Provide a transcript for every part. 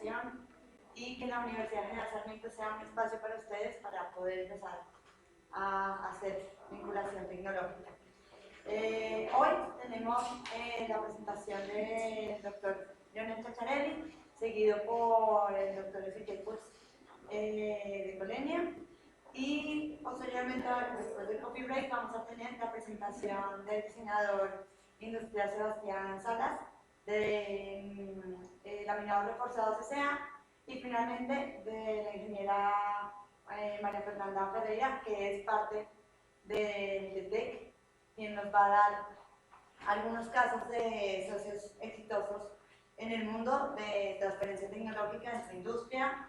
investigación y que la Universidad General Sarmiento sea un espacio para ustedes para poder empezar a hacer vinculación tecnológica. Hoy tenemos la presentación del doctor Lionel Chacharelli, seguido por el doctor Ezequiel Puig de Colonia, y posteriormente, después del coffee break, vamos a tener la presentación del diseñador industrial Sebastián Salas, de laminados reforzados S.A. y finalmente de la ingeniera María Fernanda Ferreira, que es parte del TEC, quien nos va a dar algunos casos de socios exitosos en el mundo de transferencia tecnológica en su industria,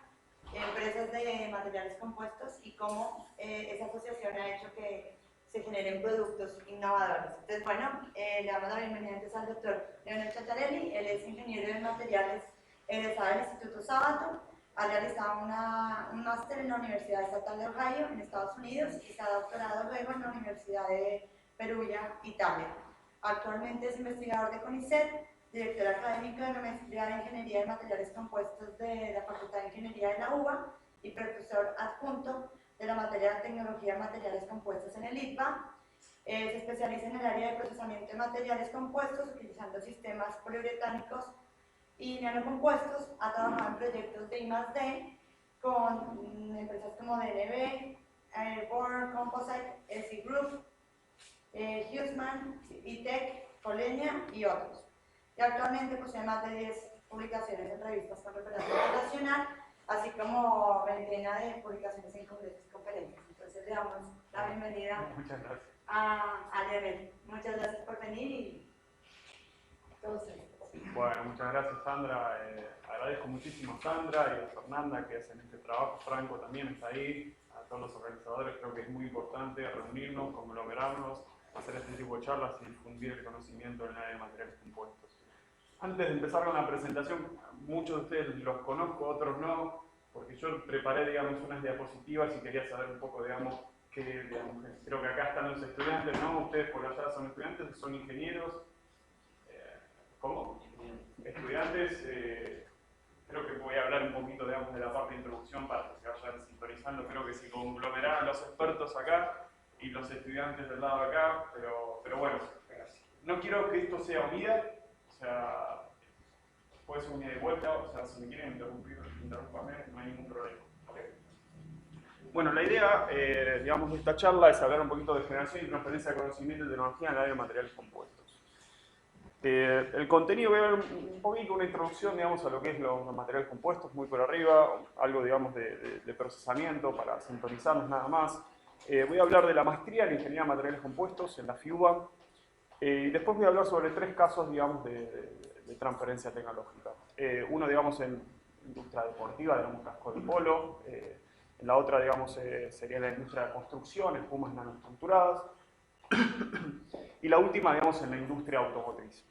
empresas de materiales compuestos y cómo esa asociación ha hecho que se generen productos innovadores. Entonces, bueno, le damos la bienvenida antes al doctor Lionel Chacharelli. Él es ingeniero de materiales egresado del Instituto Sabato, ha realizado un máster en la Universidad Estatal de Ohio, en Estados Unidos, y se ha doctorado luego en la Universidad de Perugia, Italia. Actualmente es investigador de CONICET, director académico de la Maestría de Ingeniería de Materiales Compuestos de la Facultad de Ingeniería de la UBA y profesor adjunto de la materia de Tecnología de Materiales Compuestos en el ITBA. Se especializa en el área de procesamiento de materiales compuestos utilizando sistemas poliuretánicos y nanocompuestos. Ha trabajado en proyectos de I+D con empresas como DNB, Airborne Composite, SE Group, Huseman, ITEC, Colenia y otros. Y actualmente posee más de 10 publicaciones en revistas con referencia internacional, así como veintena de publicaciones en congresos y conferencias. Entonces le damos la bienvenida a Lionel. Muchas gracias por venir y entonces. Bueno, muchas gracias Sandra, agradezco muchísimo a Sandra y a Fernanda que hacen este trabajo, Franco también está ahí, a todos los organizadores. Creo que es muy importante reunirnos, conglomerarnos, hacer este tipo de charlas y difundir el conocimiento en el área de materiales compuestos. Antes de empezar con la presentación, muchos de ustedes los conozco, otros no, porque yo preparé, digamos, unas diapositivas y quería saber un poco, digamos, creo que acá están los estudiantes, ¿no? Ustedes por allá son estudiantes, son ingenieros. ¿Cómo? Estudiantes, creo que voy a hablar un poquito, digamos, de la parte de introducción para que se vayan sintonizando. Creo que se conglomeraron los expertos acá y los estudiantes del lado de acá, pero bueno, no quiero que esto sea unida, o sea, puede ser unida de vuelta, o sea, si me quieren interrumpir, interrúmpame, no hay ningún problema. ¿Okay? Bueno, la idea, digamos, de esta charla es hablar un poquito de generación y transferencia de conocimiento y tecnología en el área de materiales compuestos. El contenido, voy a ver un poquito una introducción, digamos, a lo que es los materiales compuestos, muy por arriba, algo, digamos, de procesamiento para sintonizarnos nada más. Voy a hablar de la maestría en Ingeniería de Materiales Compuestos en la FIUBA, y después voy a hablar sobre 3 casos, digamos, de transferencia tecnológica. Uno, digamos, en industria deportiva, digamos, casco de polo, en la otra, digamos, sería la industria de construcción, espumas nanoestructuradas, y la última, digamos, en la industria automotriz.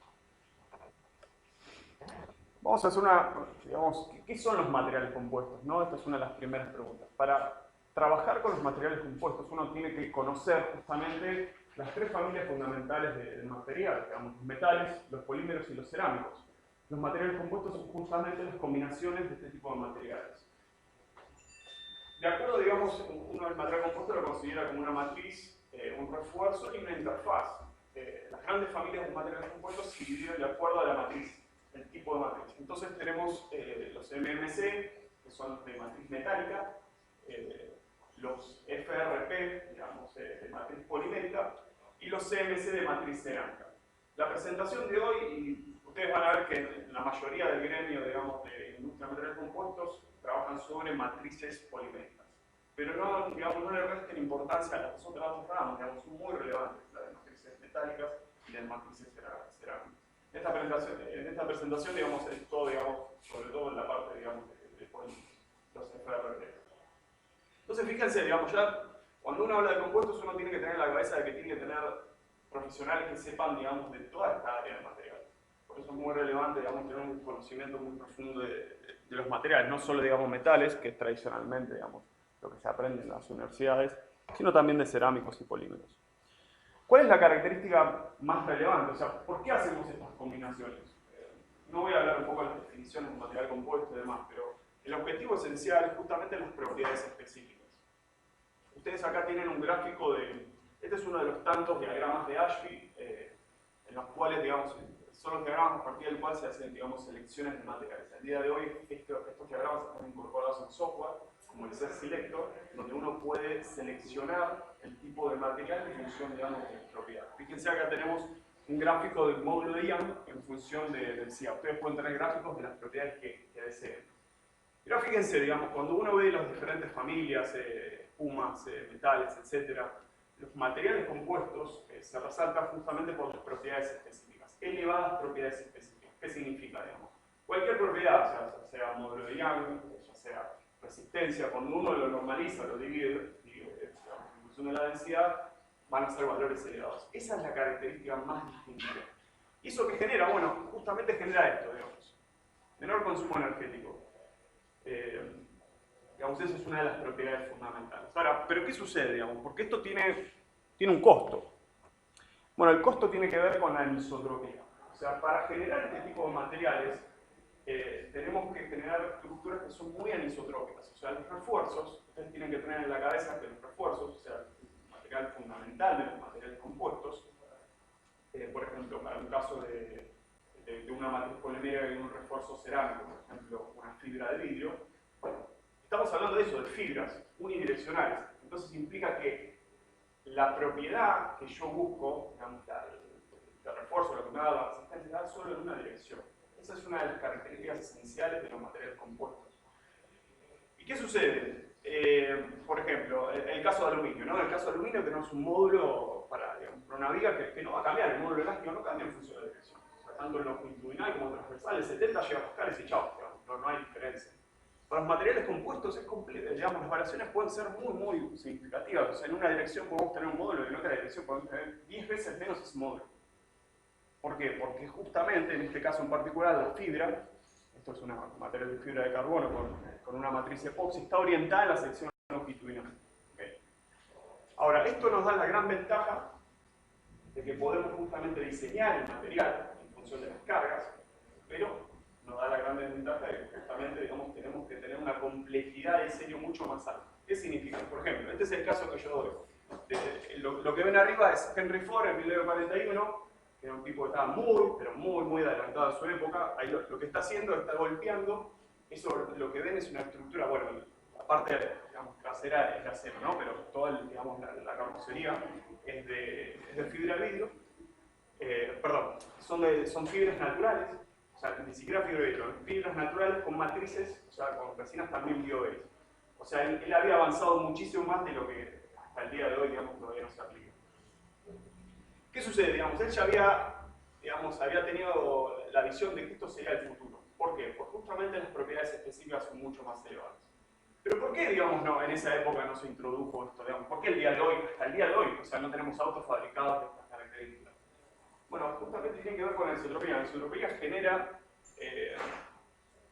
Vamos a hacer digamos, ¿qué son los materiales compuestos? ¿No? Esta es una de las primeras preguntas. Para trabajar con los materiales compuestos uno tiene que conocer justamente las 3 familias fundamentales de materiales, digamos, los metales, los polímeros y los cerámicos. Los materiales compuestos son justamente las combinaciones de este tipo de materiales. De acuerdo, digamos, uno del material compuesto lo considera como una matriz, un refuerzo y una interfaz. Las grandes familias de materiales compuestos se dividen de acuerdo a la matriz, el tipo de matriz. Entonces tenemos los MMC, que son de matriz metálica, los FRP, digamos, de matriz polimérica, y los CMC de matriz cerámica. La presentación de hoy, ustedes van a ver que en la mayoría del gremio, digamos, de industria de materiales compuestos, trabajan sobre matrices poliméricas. Pero no, digamos, no le resten importancia a las otras 2 ramas, digamos, son muy relevantes, las de matrices metálicas y las de matrices cerámicas. En esta presentación, digamos, es todo, digamos, sobre todo en la parte, digamos, de los FRP. Entonces, fíjense, digamos, ya cuando uno habla de compuestos, uno tiene que tener en la cabeza de que tiene que tener profesionales que sepan, digamos, de toda esta área de materiales. Por eso es muy relevante, digamos, tener un conocimiento muy profundo de los materiales, no solo, digamos, metales, que es tradicionalmente, digamos, lo que se aprende en las universidades, sino también de cerámicos y polímeros. ¿Cuál es la característica más relevante? O sea, ¿por qué hacemos estas combinaciones? No voy a hablar un poco de las definiciones de material compuesto y demás, pero el objetivo esencial es justamente las propiedades específicas. Ustedes acá tienen un gráfico de... Este es uno de los tantos diagramas de Ashby, en los cuales, digamos, son los diagramas a partir del cual se hacen, digamos, selecciones de materiales. Al día de hoy, estos diagramas están incorporados en software, como el Set Selector, donde uno puede seleccionar el tipo de material en función, digamos, de las propiedades. Fíjense, acá tenemos un gráfico del módulo de Young en función del CIA. Ustedes pueden tener gráficos de las propiedades que deseen. Pero fíjense, digamos, cuando uno ve las diferentes familias, espumas, metales, etc., los materiales compuestos se resaltan justamente por las propiedades específicas, elevadas propiedades específicas. ¿Qué significa, digamos? Cualquier propiedad, ya sea módulo de Young, ya sea resistencia, cuando uno lo normaliza, lo divide, digamos, en función de la densidad, van a ser valores elevados. Esa es la característica más distintiva. ¿Y eso qué genera? Bueno, justamente genera esto, digamos. Menor consumo energético. Digamos, esa es una de las propiedades fundamentales. Ahora, ¿pero qué sucede, digamos? Porque esto tiene un costo. Bueno, el costo tiene que ver con la anisotropía. O sea, para generar este tipo de materiales, tenemos que generar estructuras que son muy anisotrópicas. O sea, los refuerzos, ustedes tienen que tener en la cabeza que los refuerzos, o sea, el material fundamental de los materiales compuestos, por ejemplo, para un caso de una matriz polimérica y un refuerzo cerámico, por ejemplo, una fibra de vidrio, estamos hablando de eso, de fibras unidireccionales. Entonces implica que la propiedad que yo busco, digamos, el refuerzo, lo que me da la resistencia, da solo en una dirección. Esa es una de las características esenciales de los materiales compuestos. ¿Y qué sucede? Por ejemplo, el caso de aluminio, ¿no? En el caso de aluminio tenemos un módulo para, digamos, para una viga que no va a cambiar, el módulo elástico no cambia en función de la dirección. O sea, tanto en longitudinal como en transversal, el 70 llega a pascales y chao, no hay diferencia. Para los materiales compuestos es completo, digamos, las variaciones pueden ser muy significativas. O sea, en una dirección podemos tener un módulo y en otra dirección podemos tener 10 veces menos ese módulo. ¿Por qué? Porque justamente, en este caso en particular, la fibra, esto es una material de fibra de carbono con una matriz epoxi, está orientada en la sección longitudinal. ¿Okay? Ahora, esto nos da la gran ventaja de que podemos justamente diseñar el material en función de las cargas, pero nos da la gran ventaja de que justamente, digamos, tenemos que tener una complejidad de diseño mucho más alta. ¿Qué significa? Por ejemplo, este es el caso que yo doy. Lo que ven arriba es Henry Ford en 1941, que era un tipo que estaba muy adelantado a su época. Ahí lo que está haciendo, está golpeando. Eso lo que ven es una estructura, bueno, la parte, digamos, trasera es de acero, ¿no? Pero toda, digamos, la carrocería es de fibra de vidrio. Perdón, son fibras naturales. O sea, ni siquiera fibra de vidrio, fibras naturales con matrices, o sea, con resinas también bio-based. O sea, él había avanzado muchísimo más de lo que hasta el día de hoy, digamos, todavía no se aplica. ¿Qué sucede? Digamos, él ya había tenido la visión de que esto sería el futuro. ¿Por qué? Porque justamente las propiedades específicas son mucho más elevadas. Pero ¿por qué, digamos, no, en esa época no se introdujo esto? Digamos, ¿por qué el día de hoy, hasta el día de hoy, o sea, no tenemos autos fabricados de estas características? Bueno, justamente tiene que ver con la anisotropía. La anisotropía genera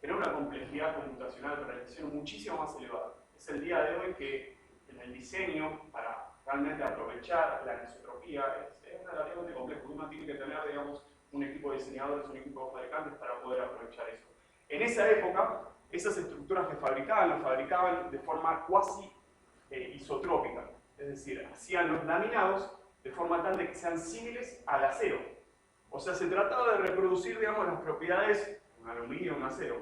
una complejidad computacional para el diseño muchísimo más elevada. Es el día de hoy que en el diseño, para realmente aprovechar la anisotropía, es relativamente complejo. Uno tiene que tener, digamos, un equipo de diseñadores, un equipo de fabricantes para poder aprovechar eso. En esa época, esas estructuras que fabricaban, las fabricaban de forma cuasi isotrópica. Es decir, hacían los laminados de forma tal de que sean similares al acero. O sea, se trataba de reproducir, digamos, las propiedades de un aluminio o un acero.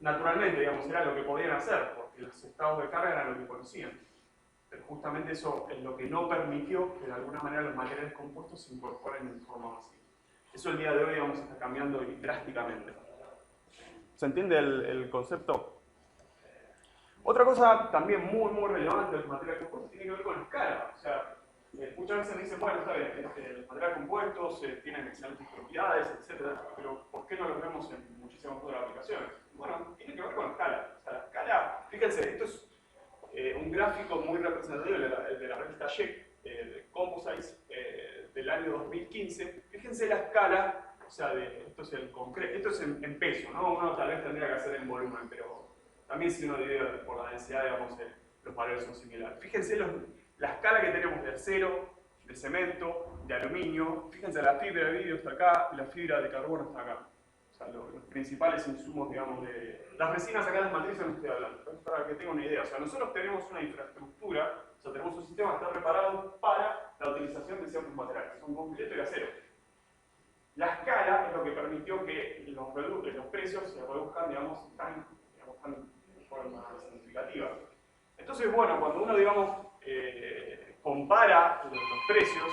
Naturalmente, digamos, era lo que podían hacer, porque los estados de carga eran lo que conocían. Pero justamente eso es lo que no permitió que de alguna manera los materiales compuestos se incorporen en forma masiva. Eso el día de hoy, digamos, está cambiando drásticamente. ¿Se entiende el concepto? Otra cosa también muy relevante de los materiales compuestos tiene que ver con la escala. O sea, muchas veces me dicen, bueno, está bien, los materiales compuestos tienen excelentes propiedades, etc. Pero ¿por qué no los vemos en muchísimas otras aplicaciones? Bueno, tiene que ver con la escala. O sea, la escala, fíjense, esto es un gráfico muy representativo de la revista JEC, de Composites, del año 2015. Fíjense la escala, o sea, esto es el concreto, esto es en peso, ¿no? Uno tal vez tendría que hacer en volumen, pero también si uno divide por la densidad, digamos, los valores son similares. Fíjense la escala que tenemos de acero, de cemento, de aluminio. Fíjense, la fibra de vidrio está acá y la fibra de carbono está acá. sea, los principales insumos, digamos, de... Las resinas acá, las matrices no estoy hablando, pero para que tengan una idea. O sea, nosotros tenemos una infraestructura, o sea, tenemos un sistema que está preparado para la utilización de ciertos materiales, que son concreto y acero. La escala es lo que permitió que los precios se reduzcan, digamos, tan de forma significativa. Entonces, bueno, cuando uno, digamos, compara los precios,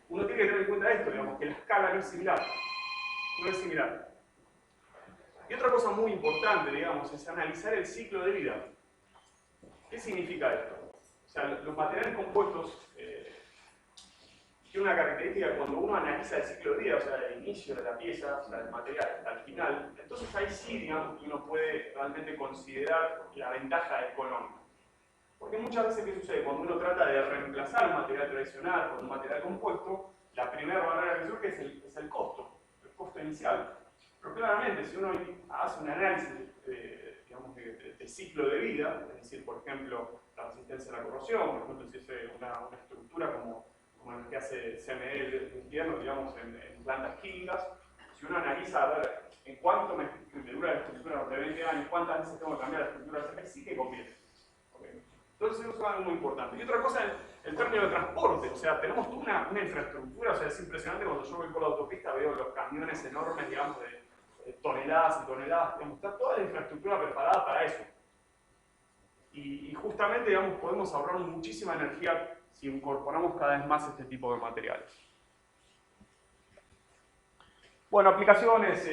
uno tiene que tener en cuenta esto, digamos, que la escala no es similar. No es similar. Y otra cosa muy importante, digamos, es analizar el ciclo de vida. ¿Qué significa esto? O sea, los materiales compuestos tienen una característica que cuando uno analiza el ciclo de vida, o sea, el inicio de la pieza, o sea, del material hasta el final, entonces ahí sí, digamos, uno puede realmente considerar la ventaja económica. Porque muchas veces, ¿qué sucede? Cuando uno trata de reemplazar un material tradicional por un material compuesto, la primera barrera que surge es el costo inicial. Pero claramente, si uno hace un análisis digamos, de ciclo de vida, es decir, por ejemplo, la resistencia a la corrosión, por ejemplo, si es una estructura como la que hace CME de invierno, digamos, en plantas químicas, si uno analiza a ver en cuánto me dura la estructura de 20 años, cuántas veces tengo que cambiar la estructura de CME, sí que conviene. ¿Okay? Entonces eso es algo muy importante. Y otra cosa, el término de transporte, o sea, tenemos toda una infraestructura, o sea, es impresionante cuando yo voy por la autopista, veo los camiones enormes, digamos, de toneladas y toneladas, digamos, está toda la infraestructura preparada para eso. Y justamente, digamos, podemos ahorrar muchísima energía si incorporamos cada vez más este tipo de materiales. Bueno, aplicaciones,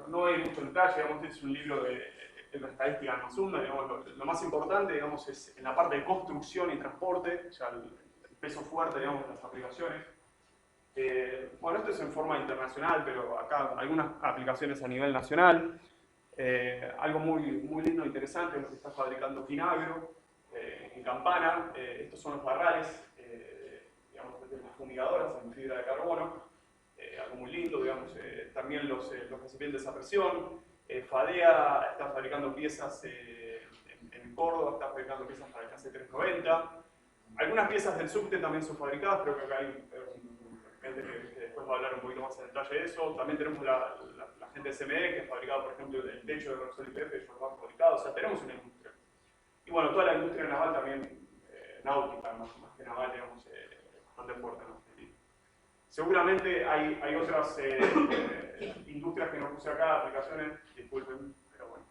no hay mucho detalle, digamos, es un libro de la estadística en Mazunda, digamos, lo más importante, digamos, es en la parte de construcción y transporte, o sea, el peso fuerte, digamos, de las aplicaciones. Bueno, esto es en forma internacional, pero acá algunas aplicaciones a nivel nacional. Algo muy lindo e interesante es lo que está fabricando Finagro en Campana. Estos son los barrales, digamos, de las fumigadoras en fibra de carbono. Algo muy lindo, digamos. También los recipientes a presión. Fadea está fabricando piezas en Córdoba, está fabricando piezas para el KC390. Algunas piezas del subte también son fabricadas, creo que acá hay gente que después va a hablar un poquito más en detalle de eso. También tenemos la gente de CME, que ha fabricado, por ejemplo, el techo de Repsol YPF, ellos lo han fabricado, o sea, tenemos una industria. Y bueno, toda la industria naval también, náutica, más que naval, digamos, bastante fuerte, ¿no? Seguramente hay otras industrias que no puse acá, aplicaciones, disculpen, pero bueno.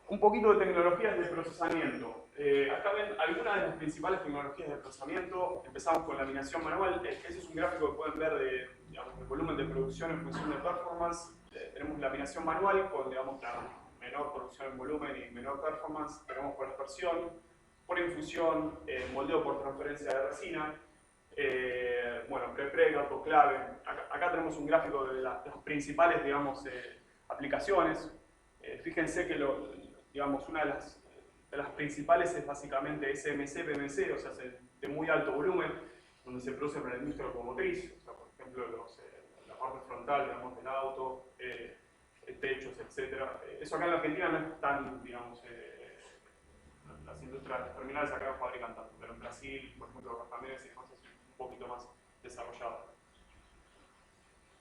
Un poquito de tecnologías de procesamiento. Acá ven algunas de las principales tecnologías de procesamiento. Empezamos con laminación manual. Ese es un gráfico que pueden ver de, digamos, del volumen de producción en función de performance. Tenemos laminación manual con, digamos, la menor producción en volumen y menor performance. Tenemos por aspersión, por infusión, moldeo por transferencia de resina. Bueno, prepreg, autoclave. Acá tenemos un gráfico de las principales, digamos, aplicaciones. Fíjense que digamos, una de las principales es básicamente SMC, PMC, o sea, de muy alto volumen, donde se produce para la industria automotriz, o sea, por ejemplo, la parte frontal, digamos, del auto, techos, etc. Eso acá en la Argentina no es tan, digamos, las industrias terminales acá no fabrican tanto, pero en Brasil, por ejemplo, los camiones y demás es un poquito más desarrollado.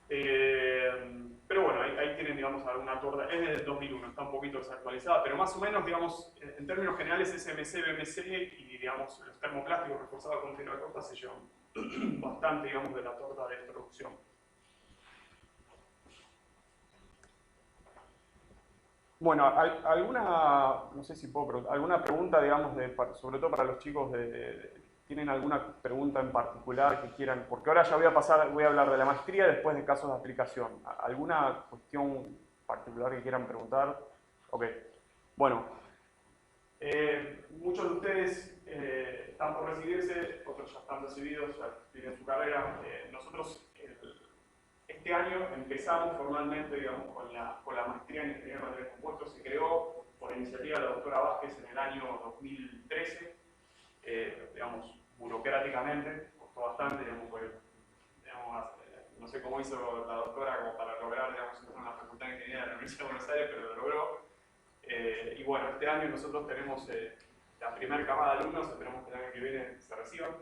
Pero bueno, ahí tienen, digamos, alguna torta, es del 2001, está un poquito desactualizada, pero más o menos, digamos, en términos generales, SMC, BMC y, digamos, los termoplásticos reforzados con fibra corta se llevan bastante, digamos, de la torta de producción. Bueno, alguna, no sé si puedo preguntar, alguna pregunta, digamos, sobre todo para los chicos ¿tienen alguna pregunta en particular que quieran? Porque ahora ya voy a hablar de la maestría y después de casos de aplicación. ¿Alguna cuestión particular que quieran preguntar? Ok. Bueno, muchos de ustedes están por recibirse, otros ya están recibidos, ya tienen su carrera. Nosotros este año empezamos formalmente, digamos, con la maestría en Ingeniería de Materiales Compuestos. Se creó por iniciativa de la doctora Vázquez en el año 2013. Digamos, burocráticamente, costó bastante, digamos, no sé cómo hizo la doctora como para lograr, digamos, entrar en la Facultad de Ingeniería de la Universidad de Buenos Aires, pero lo logró. Y bueno, este año nosotros tenemos la primera camada de alumnos, esperamos que el año que viene se reciban.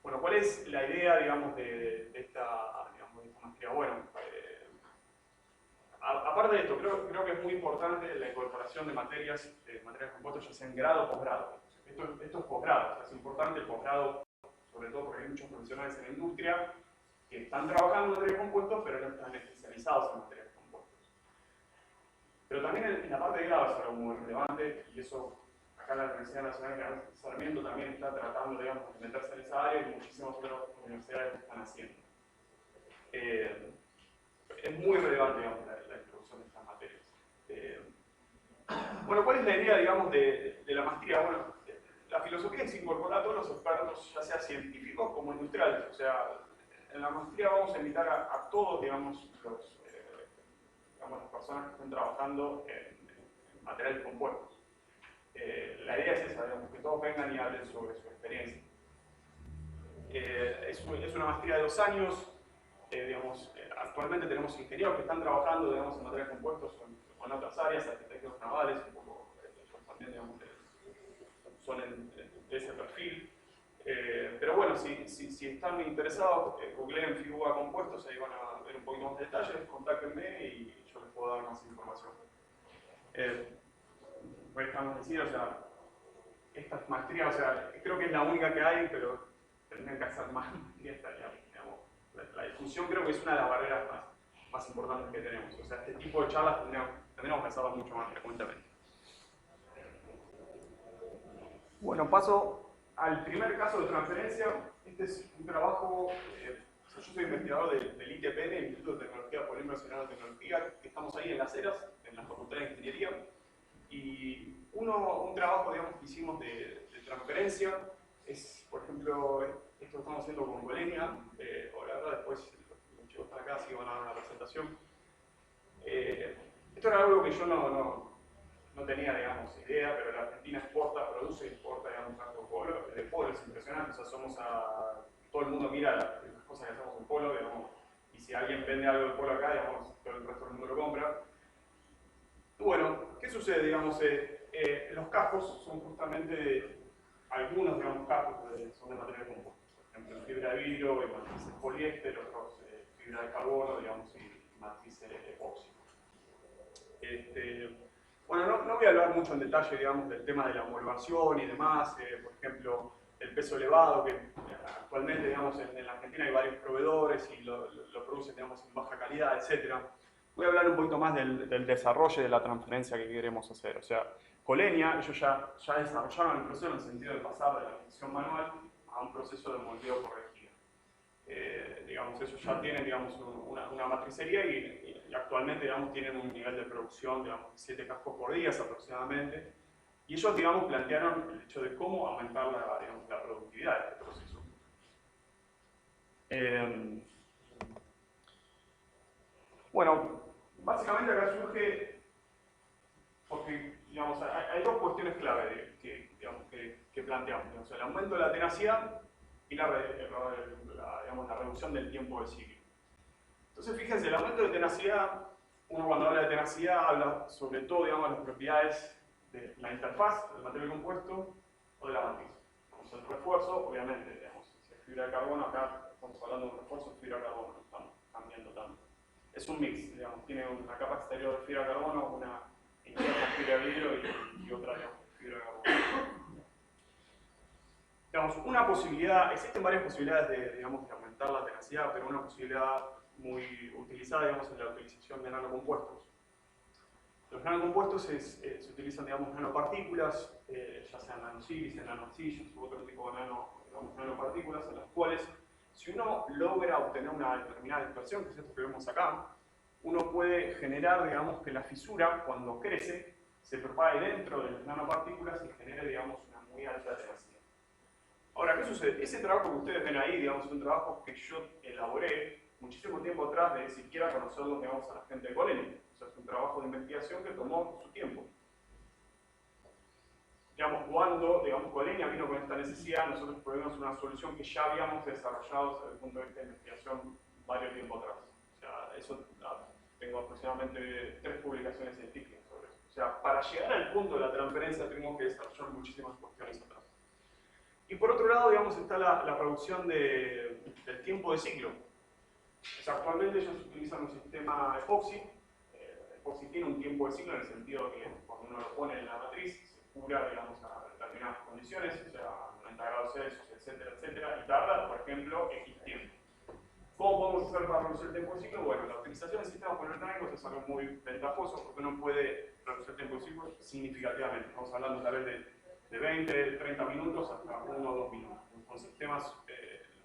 Bueno, ¿cuál es la idea, digamos, de esta maestría? Bueno, aparte de esto, creo que es muy importante la incorporación de materias compuestas, ya sea en grado o posgrado. Esto es posgrado, o sea, es importante el posgrado, sobre todo porque hay muchos profesionales en la industria que están trabajando en materias compuestas, pero no están especializados en materias compuestas. Pero también en la parte de grado es algo muy relevante, y eso acá la Universidad Nacional de Sarmiento también está tratando, digamos, de meterse en esa área, y muchísimas otras universidades lo están haciendo. Es muy relevante, digamos, la introducción de estas materias. Bueno, ¿cuál es la idea, digamos, de la maestría? Bueno, la filosofía es incorporar a todos los expertos, ya sea científicos como industriales. O sea, en la maestría vamos a invitar a todos, digamos, las personas que estén trabajando en materiales compuestos. La idea es esa, digamos, que todos vengan y hablen sobre su experiencia. Es una maestría de 2 años. Actualmente tenemos ingenieros que están trabajando, digamos, en materiales compuestos o en otras áreas, arquitectos navales, un poco, también, digamos, son de ese perfil. Pero bueno, si están interesados, googleen figura compuestos, ahí van a ver un poquito más de detalles, contáctenme y yo les puedo dar más información. Dejamos decir, o sea, estas maestrías, o sea, creo que es la única que hay, pero tendrían que hacer más maestrías, digamos. La difusión creo que es una de las barreras más importantes que tenemos. O sea, este tipo de charlas tendríamos que hacerlas mucho más frecuentemente. Bueno, paso al primer caso de transferencia. Este es un trabajo, yo soy investigador del ITPN, el Instituto de Tecnología Polímeros y Nanotecnología, que estamos ahí en Las Heras, en la Facultad de Ingeniería. Y un trabajo, digamos, que hicimos de transferencia es, por ejemplo, esto que estamos haciendo con Colenia. Ahora después los chicos están acá, así que van a dar una presentación. Esto era algo que yo no tenía, digamos, idea, pero la Argentina produce y exporta, digamos, tanto polo. El polo es impresionante, o sea, todo el mundo mira las cosas que hacemos en polo, digamos, y si alguien vende algo de polo acá, digamos, todo el resto del mundo lo compra. Y bueno, ¿qué sucede? Digamos, los cascos son justamente algunos, digamos, cascos son de material compuesto. Por ejemplo, fibra de vidrio, y matrices poliéster, otros fibra de carbono, digamos, y matrices epoxi. Bueno, no voy a hablar mucho en detalle, digamos, del tema de la homologación y demás. Por ejemplo, el peso elevado, que actualmente, digamos, en la Argentina hay varios proveedores y lo producen, digamos, en baja calidad, etc. Voy a hablar un poquito más del desarrollo y de la transferencia que queremos hacer. O sea, Colenia, ellos ya desarrollaron el proceso en el sentido de pasar de la función manual a un proceso de moldeo corregido. Digamos, ellos ya tienen, digamos, una matricería y actualmente, digamos, tienen un nivel de producción, digamos, de 7 cascos por día aproximadamente. Y ellos, digamos, plantearon el hecho de cómo aumentar la productividad de este proceso. Bueno, básicamente acá surge porque, digamos, hay 2 cuestiones clave que planteamos. Digamos, el aumento de la tenacidad y la reducción del tiempo de ciclo. Entonces, fíjense, el aumento de tenacidad, uno cuando habla de tenacidad habla sobre todo, digamos, las propiedades de la interfaz del material compuesto o de la matriz. Vamos al refuerzo, obviamente, digamos, si es fibra de carbono, acá estamos hablando de un refuerzo de fibra de carbono, no estamos cambiando tanto. Es un mix, digamos, tiene una capa exterior de fibra de carbono, una interna fibra de vidrio y otra, digamos, fibra de carbono. Digamos, una posibilidad, existen varias posibilidades de aumentar la tenacidad, pero una posibilidad muy utilizada, digamos, es la utilización de nanocompuestos. Los nanocompuestos se utilizan, digamos, nanopartículas, ya sean nanosílices, nanoarcillas u otro tipo de nanopartículas, en las cuales, si uno logra obtener una determinada dispersión, que es esto que vemos acá, uno puede generar, digamos, que la fisura, cuando crece, se propague dentro de las nanopartículas y genere, digamos, una muy alta tenacidad. Ahora, ¿qué sucede? Ese trabajo que ustedes ven ahí, digamos, es un trabajo que yo elaboré muchísimo tiempo atrás de siquiera conocerlo, digamos, a la gente de Colenia. O sea, es un trabajo de investigación que tomó su tiempo. Digamos, cuando, digamos, Colenia vino con esta necesidad, nosotros proveímos una solución que ya habíamos desarrollado desde el punto de vista de investigación varios tiempo atrás. O sea, eso tengo aproximadamente 3 publicaciones científicas sobre eso. O sea, para llegar al punto de la transferencia tuvimos que desarrollar muchísimas cuestiones atrás. Y por otro lado, digamos, está la reducción del tiempo de ciclo. O sea, actualmente ellos utilizan un sistema epoxi. Epoxi tiene un tiempo de ciclo en el sentido que cuando uno lo pone en la matriz, se cura, digamos, a determinadas condiciones, o sea, 90 grados Celsius, etcétera, etcétera, y tarda, por ejemplo, X tiempo. ¿Cómo podemos hacer para reducir el tiempo de ciclo? Bueno, la utilización de sistemas poliorgánicos es algo muy ventajoso porque uno puede reducir el tiempo de ciclo significativamente. Estamos hablando tal vez de 20, 30 minutos hasta 1 o 2 minutos, con sistemas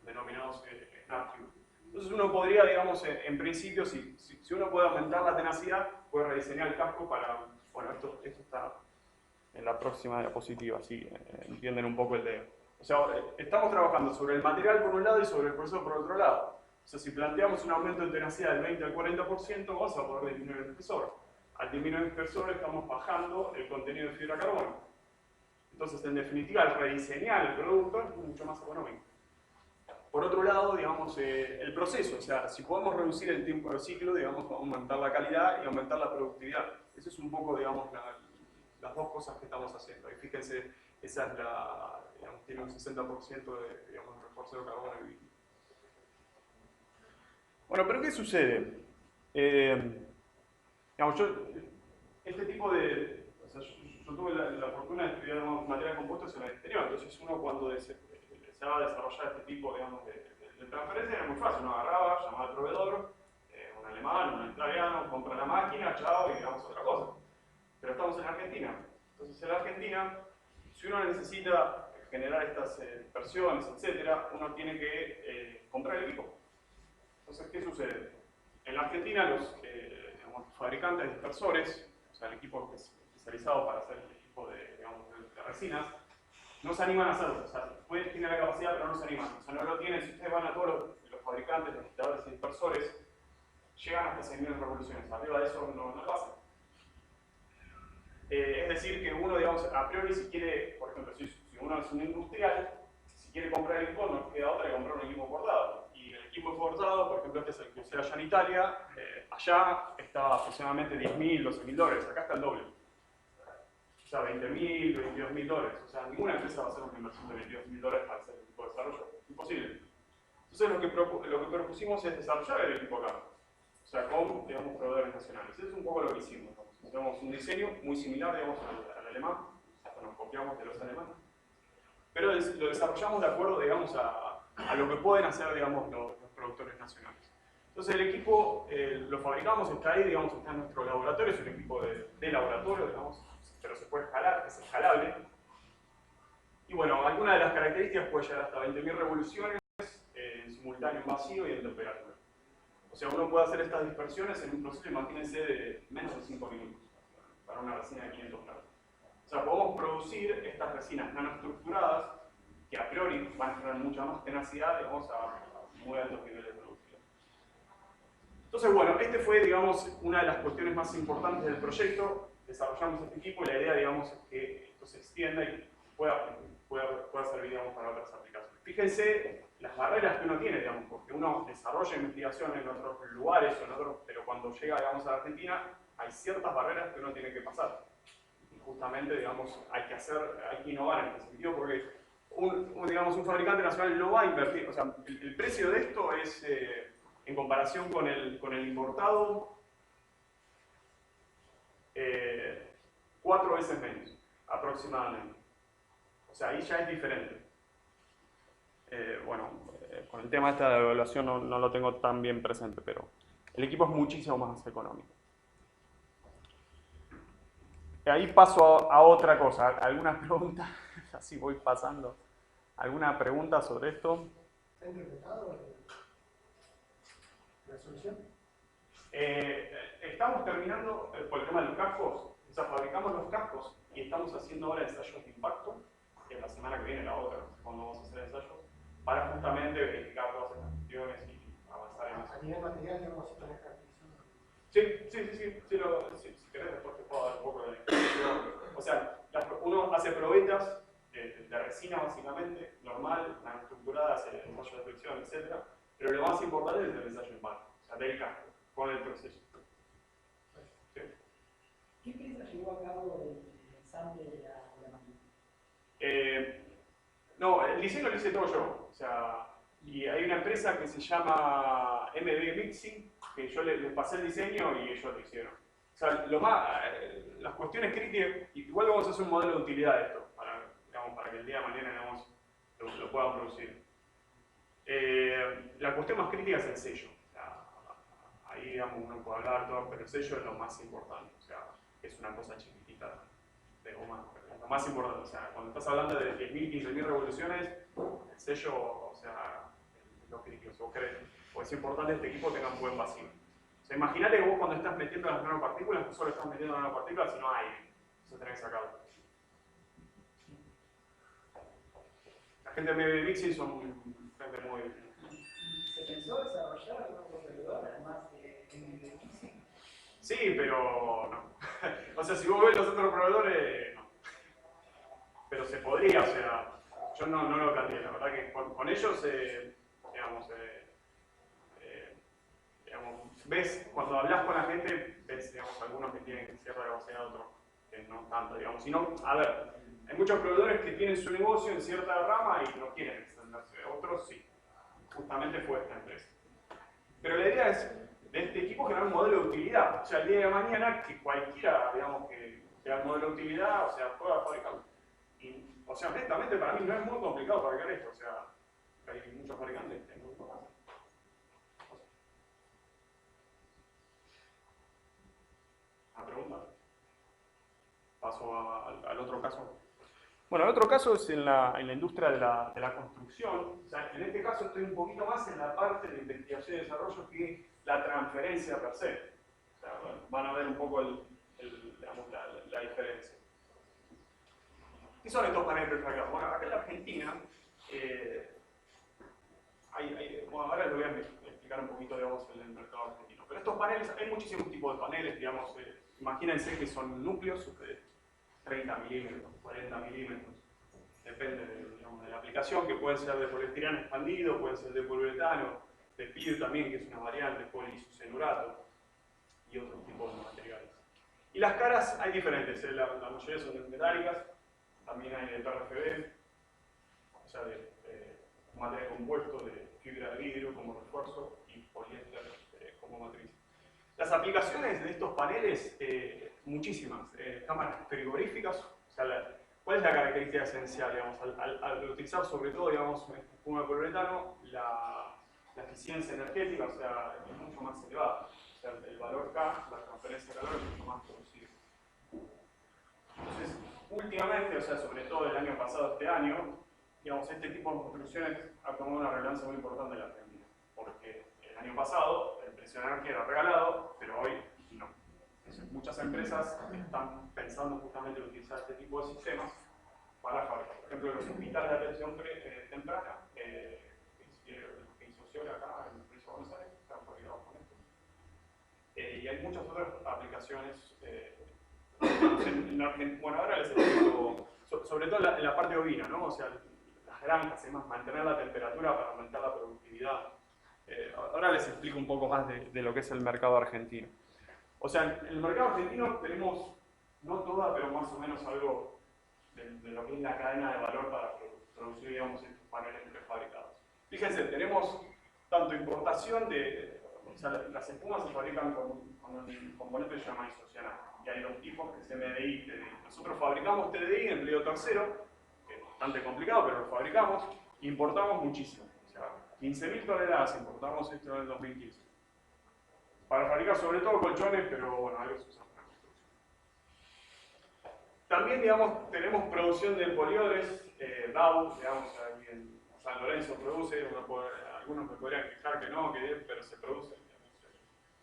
denominados snap-tube. Entonces uno podría, digamos, en principio, si uno puede aumentar la tenacidad, puede rediseñar el casco para, bueno, esto está en la próxima diapositiva, así entienden un poco el de... O sea, estamos trabajando sobre el material por un lado y sobre el proceso por otro lado. O sea, si planteamos un aumento de tenacidad del 20 al 40%, vamos a poder disminuir el espesor. Al disminuir el espesor estamos bajando el contenido de fibra de carbono. Entonces, en definitiva, al rediseñar el producto es mucho más económico. Por otro lado, digamos, el proceso, o sea, si podemos reducir el tiempo de ciclo, digamos, aumentar la calidad y aumentar la productividad. Eso es un poco, digamos, las dos cosas que estamos haciendo. Y fíjense, esa es digamos, tiene un 60% de, digamos, refuerzo de carbono y vídeo. Bueno, pero ¿qué sucede? Digamos, este tipo de... O sea, yo tuve la fortuna de estudiar materiales compuestos en el exterior, entonces uno cuando deseaba desarrollar este tipo, digamos, de transferencia era muy fácil, uno agarraba, llamaba al proveedor, un alemán, un italiano, compra la máquina, chao, y digamos otra cosa. Pero estamos en Argentina, entonces en la Argentina, si uno necesita generar estas versiones, etc., uno tiene que comprar el equipo. Entonces, ¿qué sucede? En la Argentina los digamos, fabricantes de dispersores, o sea, el equipo que es especializado para hacer el equipo digamos, de resinas, no se animan a hacerlo. O sea, pueden tener la capacidad, pero no se animan. O sea, no lo tienen. Si ustedes van a todos los fabricantes, los agitadores y dispersores, llegan hasta 6.000 revoluciones. Arriba de eso no pasa. Es decir, que uno, digamos, a priori, si quiere, por ejemplo, si uno es un industrial, si quiere comprar el equipo, no queda otra que comprar un equipo bordado. Y el equipo bordado, por ejemplo, este es el que usé allá en Italia, allá estaba aproximadamente $10.000, $12.000, acá está el doble. O sea, $20.000, $22.000. O sea, ninguna empresa va a hacer una inversión de $22.000 para hacer el equipo de desarrollo. Imposible. Entonces, lo que propusimos es desarrollar el equipo acá. O sea, con, digamos, proveedores nacionales. Eso es un poco lo que hicimos. Hicimos un diseño muy similar, digamos, al alemán. Nos copiamos de los alemanes. Pero lo desarrollamos de acuerdo, digamos, a lo que pueden hacer, digamos, los productores nacionales. Entonces, el equipo lo fabricamos, está ahí, digamos, está en nuestro laboratorio. Es un equipo de laboratorio, digamos, pero se puede escalar, es escalable. Y bueno, algunas de las características puede llegar hasta 20.000 revoluciones en simultáneo en vacío y en temperatura. O sea, uno puede hacer estas dispersiones en un proceso, imagínense, de menos de 5 minutos para una resina de 500 grados. O sea, podemos producir estas resinas nanoestructuradas que a priori van a tener mucha más tenacidad, digamos, a muy altos niveles de productividad. Entonces, bueno, este fue, digamos, una de las cuestiones más importantes del proyecto. Desarrollamos este equipo y la idea, digamos, es que esto se extienda y pueda servir, digamos, para otras aplicaciones. Fíjense las barreras que uno tiene, digamos, porque uno desarrolla investigación en otros lugares, pero cuando llega, digamos, a la Argentina, hay ciertas barreras que uno tiene que pasar. Y justamente, digamos, hay que innovar en este sentido, porque digamos, un fabricante nacional no va a invertir. O sea, el precio de esto es, en comparación con el importado, 4 veces menos, aproximadamente. O sea, ahí ya es diferente. Bueno, con el tema de evaluación no lo tengo tan bien presente, pero el equipo es muchísimo más económico. Ahí paso a otra cosa. ¿Alguna pregunta? Así voy pasando. ¿Alguna pregunta sobre esto? ¿Está interpretado la solución? Estamos terminando por el tema de los cascos. O sea, fabricamos los cascos y estamos haciendo ahora ensayos de impacto, que la semana que viene, la otra, no sé cuándo vamos a hacer ensayos, para justamente verificar todas estas cuestiones y avanzar en eso. A nivel material, digamos, si tenés caracterización. Si querés después te puedo dar un poco de explicación. O sea, uno hace probetas de resina básicamente, normal, nanoestructuradas, ensayo de fricción, etc. Pero lo más importante es el ensayo de impacto, o sea, del casco, con el proceso. ¿Sí? ¿Qué empresa llevó a cabo el ensamble de la máquina? No, el diseño lo hice todo yo. O sea, y hay una empresa que se llama MB Mixing, que yo les pasé el diseño y ellos lo hicieron. O sea, las cuestiones críticas, igual vamos a hacer un modelo de utilidad de esto, para que el día de mañana lo puedan producir. La cuestión más crítica es el sello. O sea, ahí digamos, uno puede hablar todo, pero el sello es lo más importante. O sea, es una cosa chiquitita de goma. Lo más importante, o sea, cuando estás hablando de 10.000, 15.000 revoluciones, el sello, o sea, es lo crítico. Si vos querés, o es importante que este equipo tenga un buen vacío. O sea, imagínate que vos cuando estás metiendo las nanopartículas, no solo estás metiendo nanopartículas, sino aire. Eso tenés que sacarlo. La gente de MB Mixing son gente muy... ¿Se pensó desarrollar algún proveedor además de Mixing? Sí, pero no. O sea, si vos ves los otros proveedores, no. Pero se podría, o sea, yo no lo planteé. La verdad que con ellos, digamos, ves, cuando hablas con la gente, ves, digamos, algunos que tienen cierta capacidad, otros que no tanto, digamos. Sino, a ver, hay muchos proveedores que tienen su negocio en cierta rama y no quieren extenderse. Otros sí. Justamente fue esta empresa. Pero la idea es, de este equipo, generar un modelo de utilidad. O sea, el día de mañana, que cualquiera, digamos, que sea el modelo de utilidad, o sea, pueda fabricarlo. Y, o sea, honestamente, para mí no es muy complicado fabricar esto. O sea, hay muchos fabricantes que no lo hacen. ¿Una pregunta? Paso al otro caso. Bueno, el otro caso es en la industria de la construcción. O sea, en este caso estoy un poquito más en la parte de investigación y desarrollo que la transferencia per se. O sea, bueno, van a ver un poco digamos, la diferencia. ¿Qué son estos paneles prefabricados? Bueno, acá en la Argentina, bueno, ahora les voy a explicar un poquito, digamos, el mercado argentino. Pero estos paneles, hay muchísimos tipos de paneles, digamos, imagínense que son núcleos de 30 milímetros, 40 milímetros, depende digamos, de la aplicación, que puede ser de poliestireno expandido, puede ser de poliuretano, de PIR también, que es una variante, poliisocelurato y otros tipos de materiales. Y las caras hay diferentes, la mayoría son metálicas, también hay de PRFB, o sea, de material compuesto de fibra de vidrio como refuerzo y poliéster como matriz. Las aplicaciones de estos paneles, muchísimas. Cámaras frigoríficas, o sea, ¿cuál es la característica esencial? Digamos, al utilizar sobre todo, digamos, espuma de poliuretano, la eficiencia energética, o sea, es mucho más elevada. O sea, el valor K, la transferencia de calor es mucho más producido. Entonces, últimamente, o sea, sobre todo el año pasado, este año, digamos, este tipo de construcciones ha tomado una relevancia muy importante en la Argentina. Porque el año pasado el precio de la energía era regalado, pero hoy no. Entonces, muchas empresas están pensando justamente en utilizar este tipo de sistemas para fabricar. Por ejemplo, los hospitales de atención temprana, que hizo Scioli acá en el Provincia de Buenos Aires, están fabricados con esto. Y hay muchas otras aplicaciones. Bueno, ahora les explico, sobre todo en la parte ovina, ¿no? O sea, las granjas, además, mantener la temperatura para aumentar la productividad. Ahora les explico un poco más de lo que es el mercado argentino. O sea, en el mercado argentino tenemos, no toda, pero más o menos algo de lo que es la cadena de valor para producir, digamos, estos paneles prefabricados. Fíjense, tenemos tanto importación o sea, las espumas se fabrican con un componente que se llama isocianato. Y hay dos tipos, que es MDI y TDI. Nosotros fabricamos TDI en periodo tercero, que es bastante complicado, pero lo fabricamos, e importamos muchísimo. O sea, 15.000 toneladas importamos esto en el 2015. Para fabricar sobre todo colchones, pero bueno, algo se usa para construcción. También, digamos, tenemos producción de poliodres, DAO, digamos, ahí en San Lorenzo produce, algunos me podrían quejar que no, pero se produce.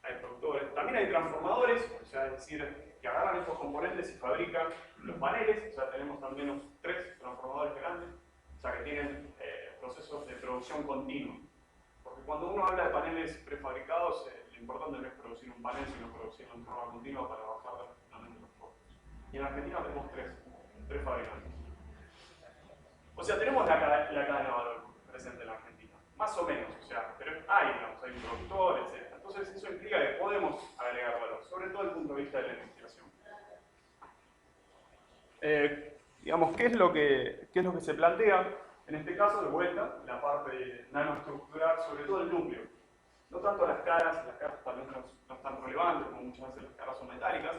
Hay productores. También hay transformadores, o sea, es decir, que agarran estos componentes y fabrican los paneles. O sea, tenemos al menos 3 transformadores grandes, o sea, que tienen procesos de producción continua. Porque cuando uno habla de paneles prefabricados, lo importante no es producir un panel, sino producirlo en forma continua para bajar drásticamente los costos. Y en Argentina tenemos 3 fabricantes. O sea, tenemos la cadena de valor presente en la Argentina. Más o menos, o sea, pero hay un productor, etc. Entonces eso implica que podemos agregar valor, sobre todo desde el punto de vista de la investigación. Digamos, ¿qué es lo que se plantea? En este caso, de vuelta, la parte nanoestructural, sobre todo el núcleo. No tanto las caras tal vez no es tan relevante, como muchas veces las caras son metálicas,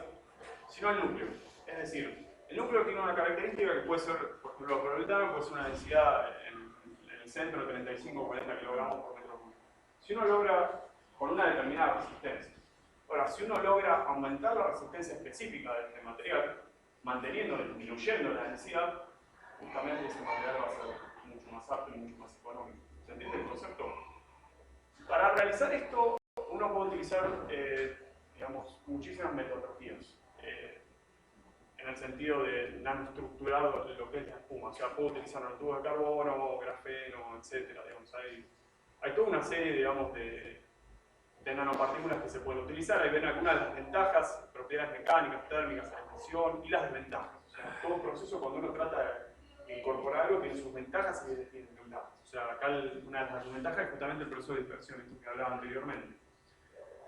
sino el núcleo. Es decir, el núcleo tiene una característica que puede ser, por ejemplo, el proletano puede ser una densidad en el centro de 35-40 kilogramos por metro cúbico. Si uno logra, con una determinada resistencia. Ahora, si uno logra aumentar la resistencia específica de este material, manteniendo, disminuyendo la densidad, justamente ese material va a ser mucho más apto y mucho más económico. ¿Se entiende el concepto? Para realizar esto, uno puede utilizar, digamos, muchísimas metodologías. En el sentido de nanoestructurar lo que es la espuma. O sea, puedo utilizar nanotubos de carbono, grafeno, etc. Digamos, hay toda una serie, digamos, de nanopartículas que se pueden utilizar. Ahí ven algunas de las ventajas, propiedades mecánicas, térmicas, de la emisión y las desventajas. O sea, todo proceso, cuando uno trata de incorporar algo, tiene sus ventajas y desventajas. O sea, acá una de las ventajas es justamente el proceso de dispersión, esto que hablaba anteriormente.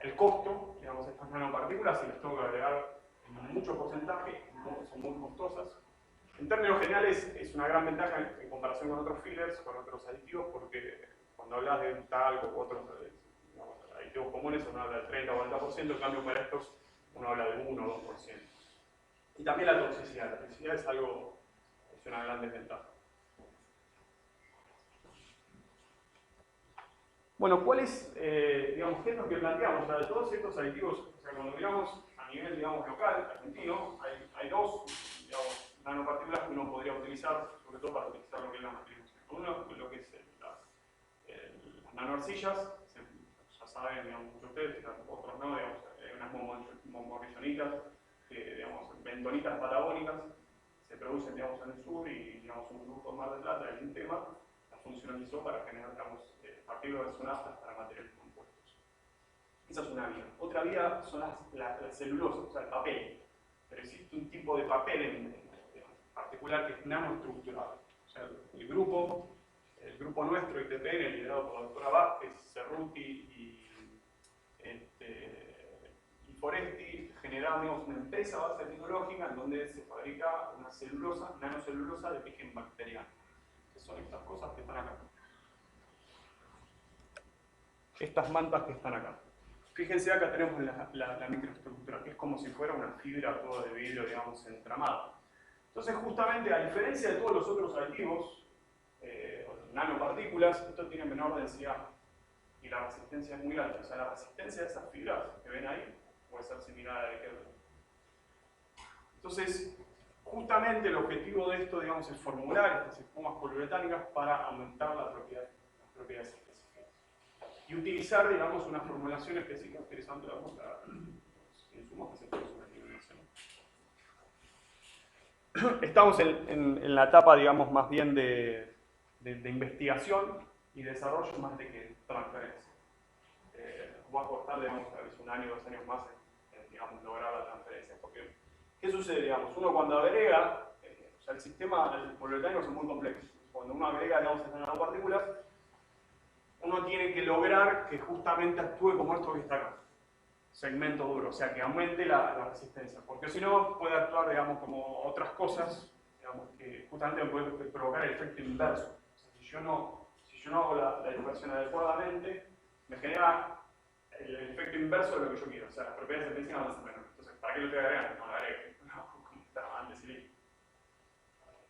El costo, digamos, estas nanopartículas, si las tengo que agregar en mucho porcentaje, son muy costosas. En términos generales, es una gran ventaja en comparación con otros fillers, con otros aditivos, porque cuando hablas de un talco u otros aditivos comunes, uno habla del 30 o 40%, en cambio para estos uno habla de 1 o 2%. Y también la toxicidad. La toxicidad es una gran desventaja. Bueno, ¿cuál es, digamos, qué es lo que planteamos? O sea, de todos estos aditivos, o sea, cuando miramos a nivel, digamos, local, argentino, hay dos, digamos, nanopartículas que uno podría utilizar, sobre todo para utilizar lo que es la matriz. Uno, lo que es las nanoarcillas, ya saben, digamos, muchos de ustedes, otros no, digamos, unas momorillonitas, digamos, bentonitas patagónicas, se producen, digamos, en el sur y, digamos, un grupo de Mar del Plata, el tema, la funcionalizó para generar, digamos, partículas que son aptas para materiales compuestos. Esa es una vía. Otra vía son la celulosa, o sea, el papel. Pero existe un tipo de papel en particular que es nanoestructurado. O sea, el grupo nuestro, ITPN, liderado por la doctora Vázquez, Cerruti y Foresti, generamos una empresa base tecnológica en donde se fabrica una celulosa, nanocelulosa de origen bacteriano. Que son estas cosas que están acá. Estas mantas que están acá. Fíjense, acá tenemos la microestructura, que es como si fuera una fibra toda de vidrio, digamos, entramada. Entonces, justamente, a diferencia de todos los otros aditivos, nanopartículas, esto tiene menor densidad y la resistencia es muy alta. O sea, la resistencia de esas fibras que ven ahí puede ser similar a la de Kepler. Entonces, justamente el objetivo de esto, digamos, es formular estas espumas poliuretánicas para aumentar las propiedades específicas. Y utilizar, digamos, una formulación específica utilizando los insumos que se producen a nivel nacional. Estamos en la etapa, digamos, más bien de investigación y desarrollo más de que transferencia. Va a costar, digamos, a veces 1 año, 2 años más en digamos, lograr la transferencia. Porque, ¿qué sucede? Digamos, uno cuando agrega, o sea, el sistema del poliuretano es muy complejo. Cuando uno agrega, digamos, estas nanopartículas, uno tiene que lograr que justamente actúe como esto que está acá, segmento duro, o sea, que aumente la resistencia, porque si no puede actuar, digamos, como otras cosas, digamos, que justamente puede provocar el efecto inverso. O sea, si yo no hago la dispersión adecuadamente, me genera el efecto inverso de lo que yo quiero, o sea, las propiedades específicas van a ser menores. Entonces, ¿para qué lo estoy agregando? No lo agregue, como estaba antes y listo.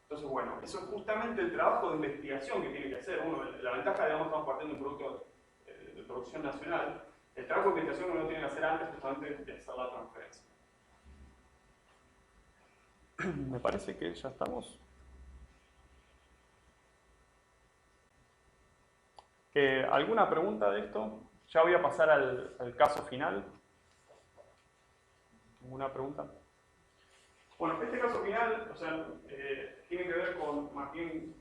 Entonces, bueno, eso es justamente el trabajo de investigación que tiene que hacer uno. La ventaja, digamos, estamos partiendo de un producto de producción nacional. El trabajo de investigación que uno tiene que hacer antes justamente de hacer la transferencia. Me parece que ya estamos. ¿Alguna pregunta de esto? Ya voy a pasar al caso final. ¿Alguna pregunta? Bueno, este caso final, o sea, tiene que ver con, más bien,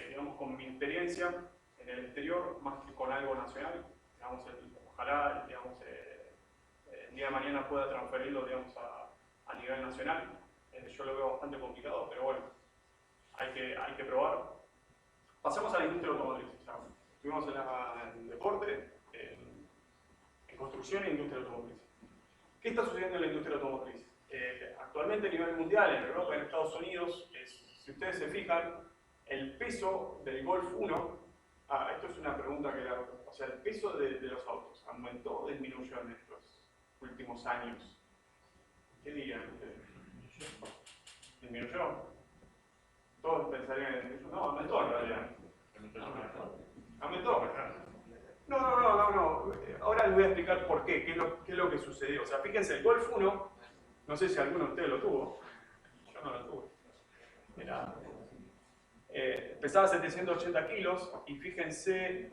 digamos, con mi experiencia en el exterior, más que con algo nacional. Digamos, ojalá, digamos, el día de mañana pueda transferirlo, digamos, a nivel nacional. Yo lo veo bastante complicado, pero bueno, hay que probar. Pasemos a la industria automotriz. O sea, estuvimos en deporte, en construcción e industria automotriz. ¿Qué está sucediendo en la industria automotriz? Actualmente a nivel mundial, en Europa y en Estados Unidos, si ustedes se fijan, el peso del Golf 1, esto es una pregunta que le hago, o sea, el peso de los autos, ¿aumentó o disminuyó en estos últimos años? ¿Qué dirían ustedes? ¿Disminuyó? Todos pensarían que disminuyó. No, aumentó en realidad. ¿Aumentó? No. Ahora les voy a explicar por qué, qué es lo que sucedió. O sea, fíjense, el Golf 1, no sé si alguno de ustedes lo tuvo, yo no lo tuve. Pesaba 780 kilos y fíjense,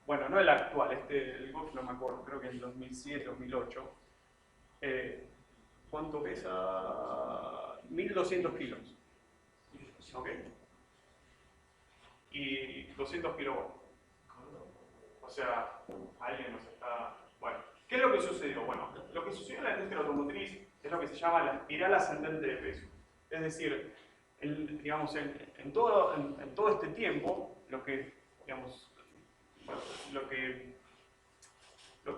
bueno, no el actual, el Golf no me acuerdo, creo que en 2007, 2008. ¿Cuánto pesa? 1200 kilos. ¿Ok? Y 200 kilovatios. O sea, alguien nos está... Bueno, ¿qué es lo que sucedió? Bueno, lo que sucedió en la industria automotriz es lo que se llama la espiral ascendente de peso. Es decir, digamos, en todo este tiempo, lo que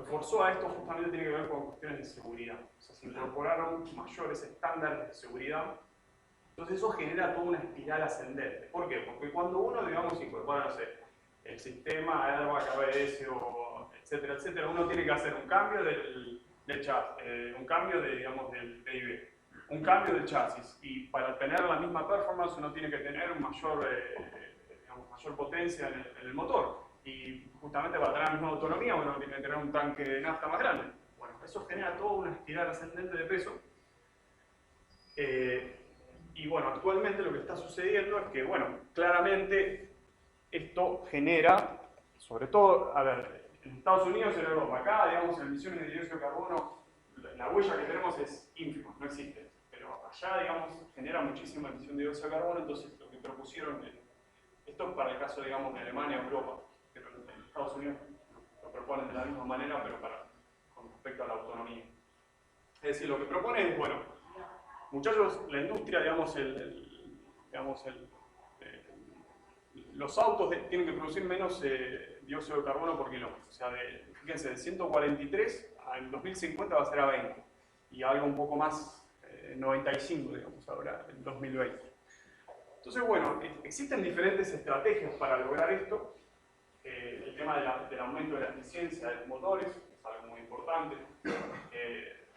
forzó a esto justamente tiene que ver con cuestiones de seguridad. O sea, se incorporaron mayores estándares de seguridad. Entonces eso genera toda una espiral ascendente. ¿Por qué? Porque cuando uno, digamos, incorpora, no sé, el sistema airbag, ABS, o etcétera, uno tiene que hacer un cambio del chasis, un cambio digamos, del PIB, un cambio del chasis. Y para tener la misma performance uno tiene que tener mayor potencia en el motor. Y justamente para tener la misma autonomía uno tiene que tener un tanque de nafta más grande. Bueno, eso genera toda una espiral ascendente de peso. Y bueno, actualmente lo que está sucediendo es que, bueno, claramente esto genera, sobre todo, a ver, en Estados Unidos y en Europa, acá, digamos, en emisiones de dióxido de carbono, la huella que tenemos es ínfima, no existe. Pero allá, digamos, genera muchísima emisión de dióxido de carbono, entonces lo que propusieron, esto es para el caso, digamos, de Alemania o Europa, pero en Estados Unidos lo proponen de la misma manera, pero con respecto a la autonomía. Es decir, lo que propone es, bueno, muchachos, la industria, digamos, los autos tienen que producir menos dióxido de carbono por kilómetro. O sea, fíjense, de 143 en 2050 va a ser a 20. Y algo un poco más, 95, digamos, ahora, en 2020. Entonces, bueno, existen diferentes estrategias para lograr esto. El tema del aumento de la eficiencia de los motores es algo muy importante.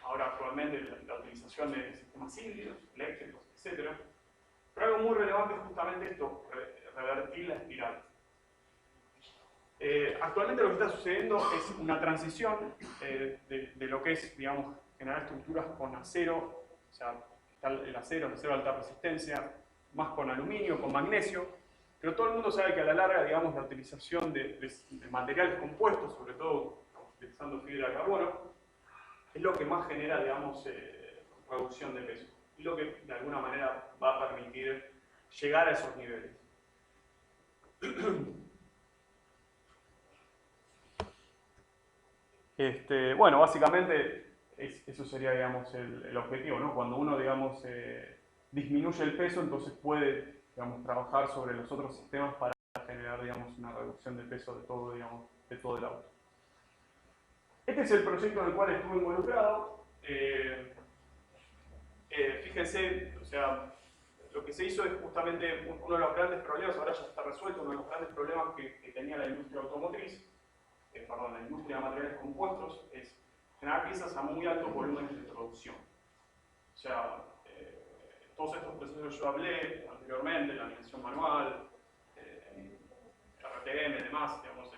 Ahora actualmente la utilización de sistemas híbridos, eléctricos, etc. Pero algo muy relevante es justamente esto, revertir la espiral. Actualmente lo que está sucediendo es una transición de lo que es, digamos, generar estructuras con acero, o sea, está el acero de alta resistencia, más con aluminio, con magnesio, pero todo el mundo sabe que a la larga, digamos, la utilización de materiales compuestos, sobre todo utilizando fibra de carbono, es lo que más genera, digamos, reducción de peso y lo que de alguna manera va a permitir llegar a esos niveles. Bueno, básicamente eso sería, digamos, el objetivo, ¿no? Cuando uno, digamos, disminuye el peso, entonces puede, digamos, trabajar sobre los otros sistemas para generar, digamos, una reducción de peso de todo, digamos, de todo el auto. Este es el proyecto en el cual estuve involucrado. Fíjense, o sea, lo que se hizo es justamente uno de los grandes problemas, ahora ya está resuelto, uno de los grandes problemas que tenía la industria automotriz, la industria de materiales compuestos, es generar piezas a muy altos volúmenes de producción. O sea, todos estos procesos que yo hablé anteriormente, la animación manual, RTM y demás, digamos,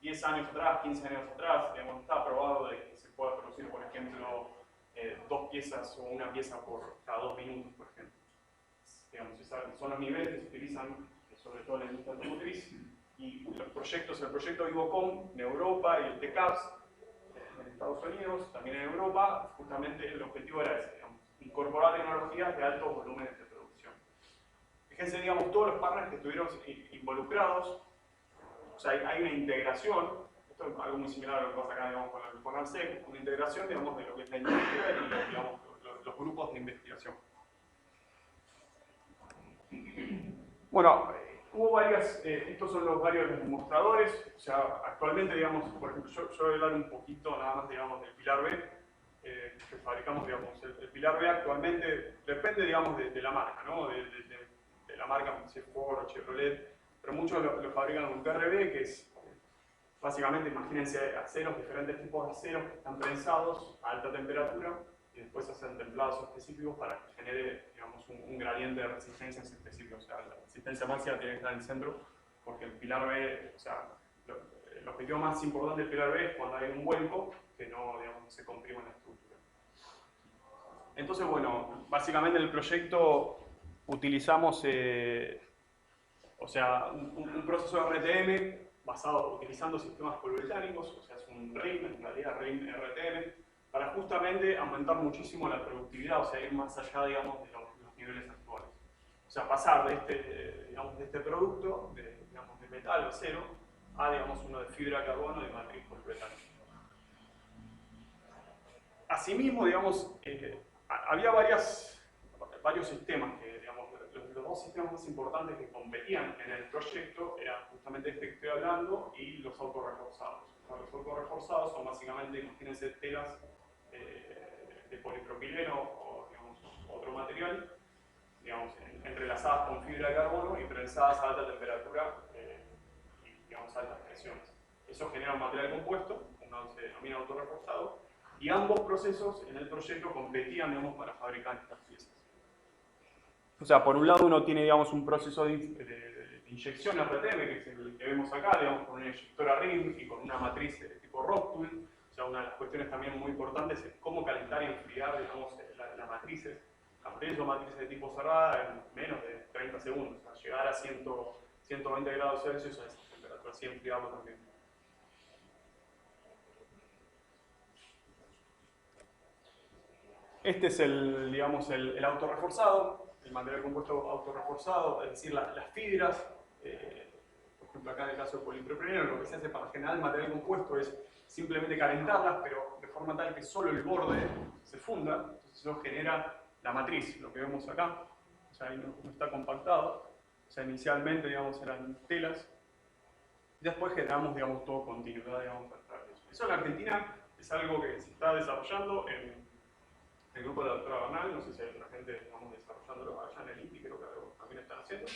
10 años atrás, 15 años atrás, digamos, está probado de que se pueda producir, por ejemplo, 2 piezas o una pieza por cada 2 minutos, por ejemplo. Digamos, son los niveles que se utilizan, sobre todo en la industria automotriz, y los proyectos, el proyecto Ivocom en Europa y el TCAPS en Estados Unidos, también en Europa, justamente el objetivo era ese, digamos, incorporar tecnologías de altos volúmenes de producción. Fíjense, digamos, todos los partners que estuvieron involucrados. O sea, hay una integración, esto es algo muy similar a lo que pasa acá, digamos, con ARSEC, una integración, digamos, de lo que es la industria y, digamos, los grupos de investigación. Bueno, hubo varias, estos son los varios demostradores, o sea, actualmente, digamos, por ejemplo, yo voy a hablar un poquito nada más, digamos, del pilar B, que fabricamos, digamos, el pilar B actualmente depende, digamos, de la marca, ¿no? De la marca, si es Ford o Chevrolet, pero muchos lo fabrican con PRB, que es básicamente, imagínense aceros, diferentes tipos de aceros que están prensados a alta temperatura y después hacen templados específicos para que genere, digamos, un gradiente de resistencias específico. O sea, la resistencia máxima tiene que estar en el centro porque el pilar B, o sea, el objetivo más importante del pilar B es cuando hay un vuelco que no, digamos, no se comprima la estructura. Entonces, bueno, básicamente en el proyecto utilizamos o sea, un proceso de RTM utilizando sistemas poliuretánicos, o sea, es un RIM, en realidad RIM RTM, para justamente aumentar muchísimo la productividad, o sea, ir más allá, digamos, de los niveles actuales. O sea, pasar de este producto, de metal o acero, a, digamos, uno de fibra de carbono de matriz poliuretánica. Asimismo, digamos, había varios sistemas que, digamos, los dos sistemas más importantes que competían en el proyecto eran justamente este que estoy hablando y los autorreforzados. Los autorreforzados son básicamente, imagínense, telas de polipropileno o, digamos, otro material, digamos, entrelazadas con fibra de carbono y prensadas a alta temperatura y, digamos, altas presiones. Eso genera un material compuesto, uno se denomina autorreforzado, y ambos procesos en el proyecto competían, digamos, para fabricar estas piezas. O sea, por un lado uno tiene, digamos, un proceso de inyección RTM, que es el que vemos acá, digamos, con una inyectora RIM y con una matriz de tipo Rocktool. O sea, una de las cuestiones también muy importantes es cómo calentar y enfriar, digamos, las matrices. Son matrices de tipo cerrada en menos de 30 segundos. O sea, llegar a 120 grados Celsius a esa temperatura, así enfriarlo también. Este es digamos, el autorreforzado, el material compuesto autorreforzado, es decir, las fibras. Por ejemplo, acá en el caso del polipropileno, lo que se hace para generar el material compuesto es simplemente calentarlas, pero de forma tal que solo el borde se funda. Entonces eso genera la matriz, lo que vemos acá. O sea, ahí no está compactado. O sea, inicialmente, digamos, eran telas. Después generamos, digamos, todo continuidad, digamos, para eso. Eso en la Argentina es algo que se está desarrollando en el grupo de la doctora Bernal. No sé si hay otra gente, digamos, desarrollándolo allá en el INPI, creo que también están haciendo.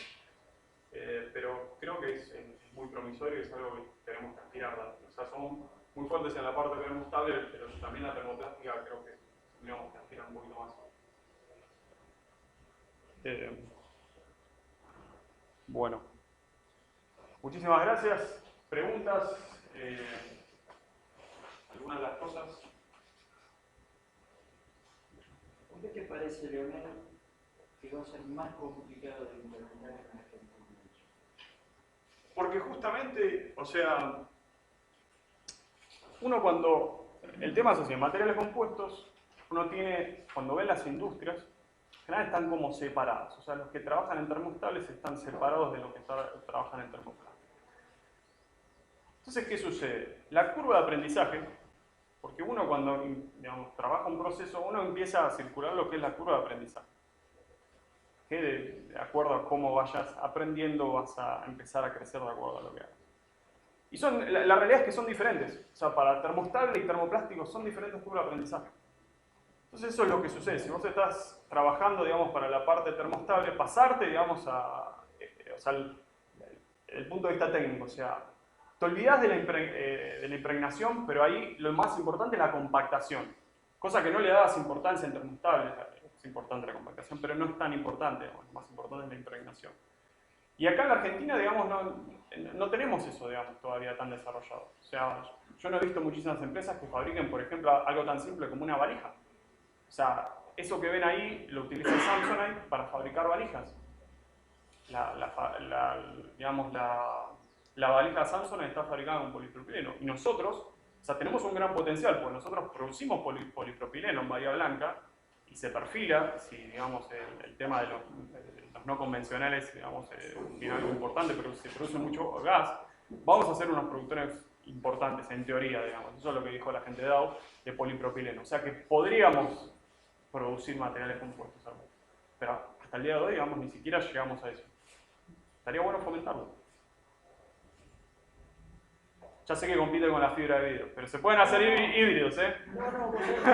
Pero creo que es muy promisorio y es algo que tenemos que aspirar. O sea, son muy fuertes en la parte termostable, pero también la termoplástica creo que tendríamos que aspirar un poquito más. Bueno, muchísimas gracias. ¿Preguntas? ¿Algunas de las cosas? ¿Por qué te parece, Leonel, que va a ser más complicado de implementar en Argentina? Porque justamente, o sea, uno cuando, el tema es así, en materiales compuestos, uno tiene, cuando ve las industrias, en general están como separados. O sea, los que trabajan en termoestables están separados de los que trabajan en termoplásticos. Entonces, ¿qué sucede? La curva de aprendizaje, porque uno cuando, digamos, trabaja un proceso, uno empieza a circular lo que es la curva de aprendizaje. Que de acuerdo a cómo vayas aprendiendo, vas a empezar a crecer de acuerdo a lo que hagas. Y la realidad es que son diferentes. O sea, para termostable y termoplástico son diferentes curvas de aprendizaje. Entonces eso es lo que sucede. Si vos estás trabajando, digamos, para la parte termostable, pasarte, digamos, o sea, el punto de vista técnico. O sea, te olvidás de la impregnación, pero ahí lo más importante es la compactación. Cosa que no le dabas importancia en termostable. Es importante la compactación, pero no es tan importante. Digamos, lo más importante es la impregnación. Y acá en la Argentina, digamos, no tenemos eso, digamos, todavía tan desarrollado. O sea, yo no he visto muchísimas empresas que fabriquen, por ejemplo, algo tan simple como una valija. O sea, eso que ven ahí lo utiliza Samsonite para fabricar valijas. Digamos, la valija Samsonite está fabricada con polipropileno. Y nosotros, o sea, tenemos un gran potencial, porque nosotros producimos polipropileno en Bahía Blanca y se perfila, si digamos el tema de los no convencionales, digamos, tiene algo importante, pero se produce mucho gas, vamos a ser unos productores importantes, en teoría, digamos. Eso es lo que dijo la gente de Dow, de polipropileno. O sea que podríamos producir materiales compuestos, pero hasta el día de hoy, digamos, ni siquiera llegamos a eso. Estaría bueno fomentarlo. Ya sé que compite con la fibra de vidrio, pero se pueden hacer híbridos, ¿eh? No, pues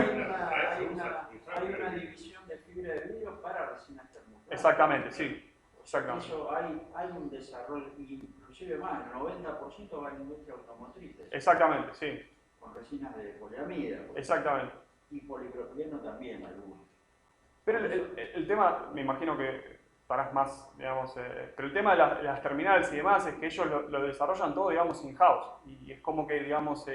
hay una división de fibra de vidrio para resinas termopláticas. Exactamente, sí. Exactamente. Eso hay un desarrollo, inclusive más, el 90% va a la industria automotriz. Exactamente, sí. Con resinas de poliamida. Exactamente. Y polipropileno también, algunos. Pero el tema, me imagino que estarás más, digamos, pero el tema de las terminales y demás es que ellos lo desarrollan todo, digamos, in-house. Y es como que, digamos,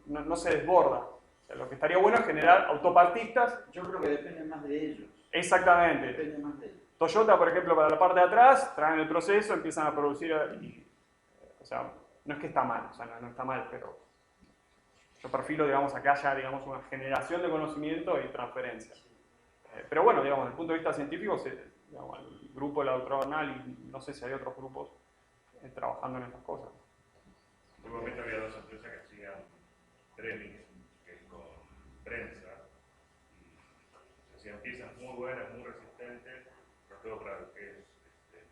no se desborda. O sea, lo que estaría bueno es generar autopartistas. Yo creo que depende más de ellos. Exactamente. Depende más de ellos. Toyota, por ejemplo, para la parte de atrás, traen el proceso, empiezan a producir, o sea, no es que está mal, o sea, no está mal, pero yo perfilo, digamos, a que haya, digamos, una generación de conocimiento y transferencia. Pero bueno, digamos, desde el punto de vista científico, digamos, el grupo de la doctora Bernal, y no sé si hay otros grupos trabajando en estas cosas. En un momento había dos empresas que hacían premix, que es con prensa, y se hacían piezas muy buenas, muy resistentes, pero todo para lo que es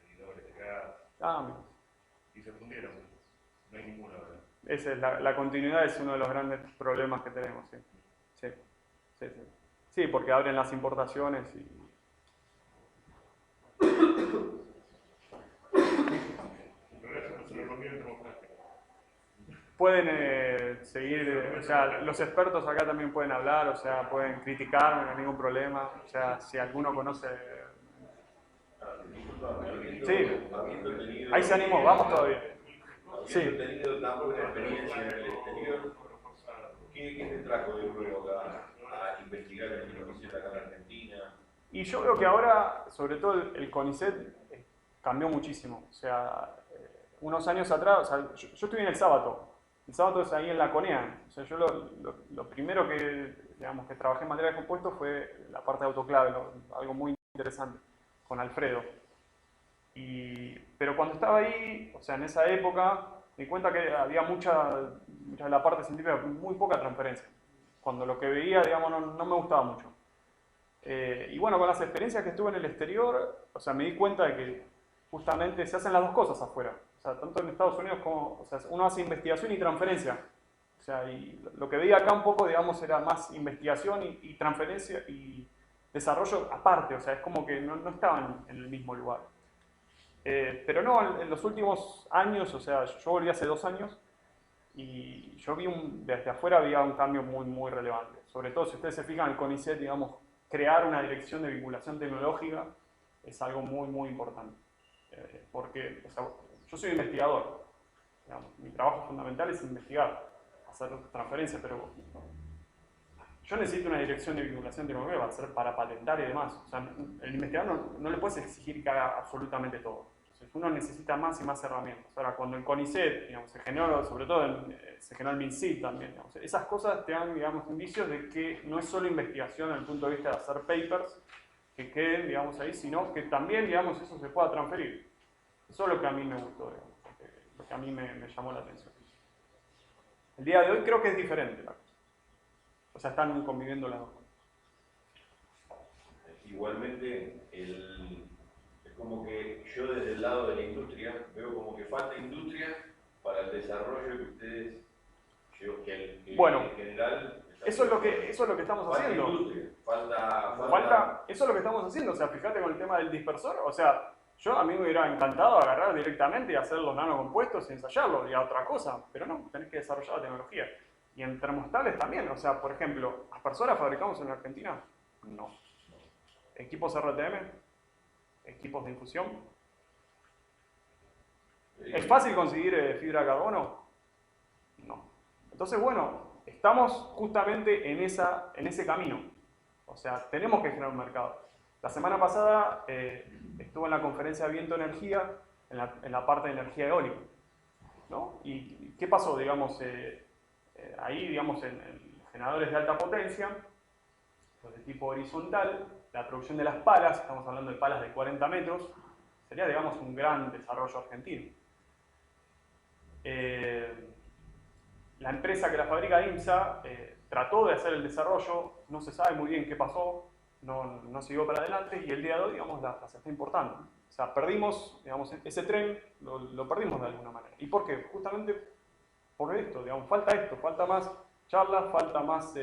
medidores de gas, y se fundieron. No hay ninguna ahora. Esa es la continuidad es uno de los grandes problemas que tenemos, sí. Sí, porque abren las importaciones y... Pueden seguir, o sea, los expertos acá también pueden hablar, o sea, pueden criticar, no hay ningún problema, o sea, si alguno conoce... Sí, ahí se animó, vamos todavía. Sí. Habiendo tenido tan buena experiencia en el exterior, ¿qué te trajo de nuevo acá a investigar en el CONICET acá en Argentina? Y yo veo que ahora, sobre todo el CONICET, cambió muchísimo. O sea, unos años atrás, o sea, yo estuve en el sábado es ahí en la CONEA. O sea, yo lo primero digamos, que trabajé en materia de compuestos fue la parte de autoclave, algo muy interesante, con Alfredo. Pero cuando estaba ahí, o sea, en esa época, me di cuenta que había mucha de la parte científica, muy poca transferencia. Cuando lo que veía, digamos, no me gustaba mucho. Y bueno, con las experiencias que estuve en el exterior, o sea, me di cuenta de que justamente se hacen las dos cosas afuera. O sea, tanto en Estados Unidos como, o sea, uno hace investigación y transferencia. O sea, y lo que veía acá un poco, digamos, era más investigación y transferencia y desarrollo aparte. O sea, es como que no estaban en el mismo lugar. Pero no, en los últimos años, o sea, yo volví hace 2 años y yo vi desde afuera había un cambio muy, muy relevante. Sobre todo, si ustedes se fijan, el CONICET, digamos, crear una dirección de vinculación tecnológica es algo muy, muy importante. Porque, o sea, yo soy investigador, digamos, mi trabajo fundamental es investigar, hacer transferencias, pero yo necesito una dirección de vinculación tecnológica para patentar y demás. O sea, el investigador no le puedes exigir que haga absolutamente todo. Entonces, uno necesita más y más herramientas. Ahora, cuando el CONICET, digamos, se generó, sobre todo se generó el MinSIT también, digamos, esas cosas te dan, digamos, indicios de que no es solo investigación desde el punto de vista de hacer papers que queden, digamos, ahí, sino que también, digamos, eso se pueda transferir. Eso es lo que a mí me gustó, digamos, lo que a mí me llamó la atención. El día de hoy creo que es diferente la cosa. O sea, están conviviendo las dos cosas. Igualmente, es como que yo desde el lado de la industria veo como que falta industria para el desarrollo que ustedes, bueno, en general... Eso es lo que estamos haciendo. Eso es lo que estamos haciendo. O sea, fíjate con el tema del dispersor. O sea, a mí me hubiera encantado agarrar directamente y hacer los nanocompuestos y ensayarlos y a otra cosa. Pero no, tenés que desarrollar la tecnología. Y en termostales también. O sea, por ejemplo, ¿aspersoras fabricamos en Argentina? No. ¿Equipos RTM? ¿Equipos de infusión? ¿Es fácil conseguir fibra de carbono? No. Entonces, bueno, estamos justamente en ese camino. O sea, tenemos que generar un mercado. La semana pasada estuve en la conferencia de Viento Energía, en la parte de energía eólica, ¿no? ¿Y qué pasó? Digamos, ahí, digamos, en generadores de alta potencia, de tipo horizontal, la producción de las palas, estamos hablando de palas de 40 metros, sería, digamos, un gran desarrollo argentino. La empresa que la fabrica, IMSA, trató de hacer el desarrollo, no se sabe muy bien qué pasó, no siguió para adelante y el día de hoy, digamos, las está importando. O sea, perdimos, digamos, ese tren, lo perdimos de alguna manera. ¿Y por qué? Justamente por esto, digamos, falta más charlas, falta más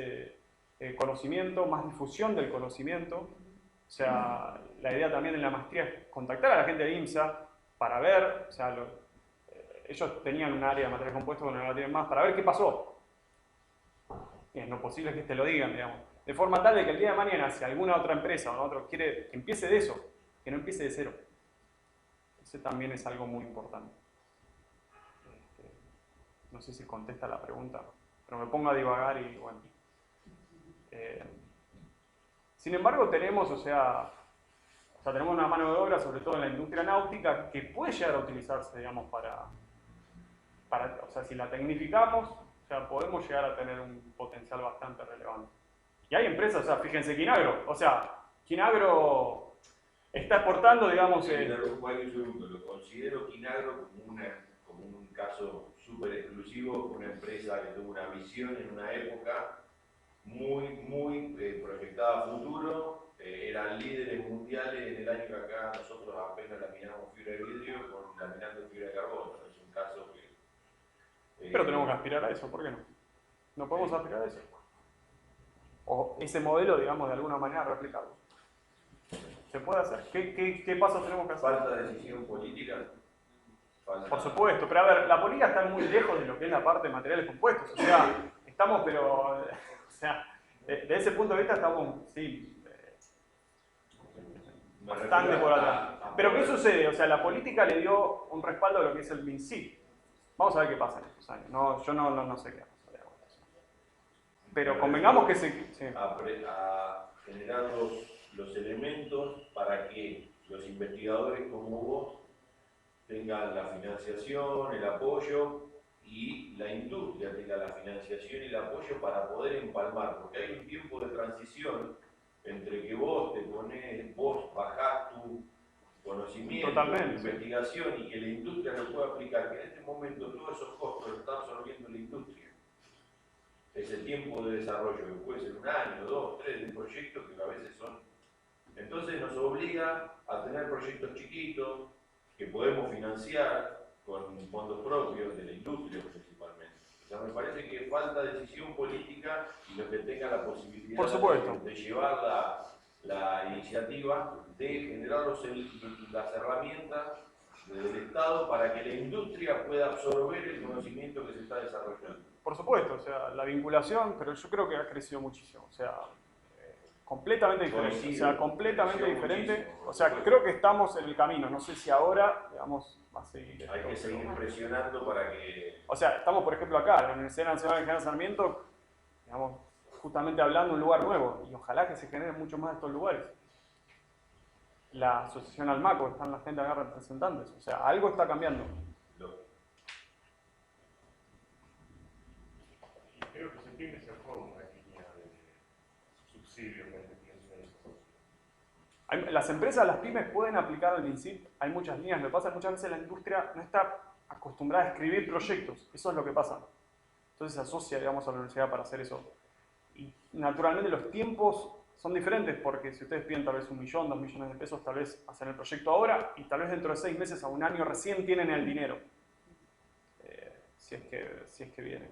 conocimiento, más difusión del conocimiento. O sea, la idea también en la maestría es contactar a la gente del IMSA para ver, o sea, ellos tenían un área de materiales compuestos, bueno, no la tienen más, para ver qué pasó. Y es no posible que te lo digan, digamos. De forma tal de que el día de mañana, si alguna otra empresa o otro quiere que empiece de eso, que no empiece de cero. Ese también es algo muy importante. No sé si contesta la pregunta, pero me pongo a divagar y bueno. Sin embargo, tenemos, o sea, tenemos una mano de obra, sobre todo en la industria náutica, que puede llegar a utilizarse, digamos, o sea, si la tecnificamos, o sea, podemos llegar a tener un potencial bastante relevante. Y hay empresas, o sea, fíjense, Quinagro, o sea, Quinagro está exportando, digamos... Lo considero Quinagro como un caso súper exclusivo, una empresa que tuvo una visión en una época muy proyectada a futuro, eran líderes mundiales en el año que acá nosotros apenas laminamos fibra de vidrio con laminando fibra de carbono. Es un caso que... Pero tenemos que aspirar a eso, ¿por qué no? No podemos aspirar a eso. O ese modelo, digamos, de alguna manera replicarlo. ¿Se puede hacer? ¿Qué pasos tenemos que hacer? Falta de decisión política. Por supuesto, pero a ver, la política está muy lejos de lo que es la parte de materiales compuestos. O sea, estamos, pero... O sea, de ese punto de vista estamos, sí, bastante por atrás. Pero ¿qué sucede? O sea, la política le dio un respaldo a lo que es el MinSIC. Vamos a ver qué pasa en estos años. No, yo no sé qué pasa. Pero convengamos que se... Sí. A generar los elementos para que los investigadores como vos tengan la financiación, el apoyo, y la industria tenga la financiación y el apoyo para poder empalmar, porque hay un tiempo de transición entre que vos bajás tu conocimiento, Totalmente, tu investigación y que la industria lo pueda aplicar, que en este momento todos esos costos los está absorbiendo la industria. Ese tiempo de desarrollo, que puede ser 1 año, 2, 3, de un proyecto que a veces son. Entonces nos obliga a tener proyectos chiquitos que podemos financiar con fondos propios de la industria principalmente. O sea, me parece que falta decisión política y los que tengan la posibilidad Por supuesto. de llevar la iniciativa de generar las herramientas del Estado para que la industria pueda absorber el conocimiento que se está desarrollando. Por supuesto, o sea, la vinculación, pero yo creo que ha crecido muchísimo. O sea, completamente diferente. O sea, completamente diferente. Muchísimo. O sea, creo que estamos en el camino. No sé si ahora, digamos, va a seguir. Hay que seguir presionando para que... O sea, estamos, por ejemplo, acá, en la Universidad Nacional de General Sarmiento, digamos, justamente hablando de un lugar nuevo. Y ojalá que se generen muchos más de estos lugares. La asociación Almaco, están la gente acá representantes. O sea, algo está cambiando. Creo que CEPIME sacó una línea de subsidios de investigación. Las empresas, las pymes pueden aplicar el MinSIC, hay muchas líneas, lo que pasa es que muchas veces la industria no está acostumbrada a escribir proyectos, eso es lo que pasa. Entonces se asocia, digamos, a la universidad para hacer eso. Y naturalmente los tiempos son diferentes porque si ustedes piden tal vez 1 millón, 2 millones de pesos, tal vez hacen el proyecto ahora y tal vez dentro de 6 meses a 1 año recién tienen el dinero. Si es que vienen.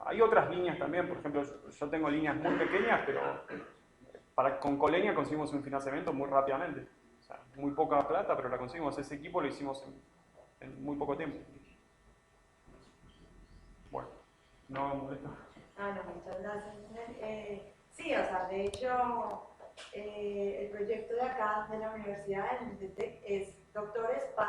Hay otras líneas también, por ejemplo, yo tengo líneas muy pequeñas, pero con Colenia conseguimos un financiamiento muy rápidamente. O sea, muy poca plata, pero la conseguimos. Ese equipo lo hicimos en muy poco tiempo. Bueno, no molesto. No, muchas gracias. Sí, o sea, de hecho, el proyecto de acá de la universidad, el INTETEC, es doctores para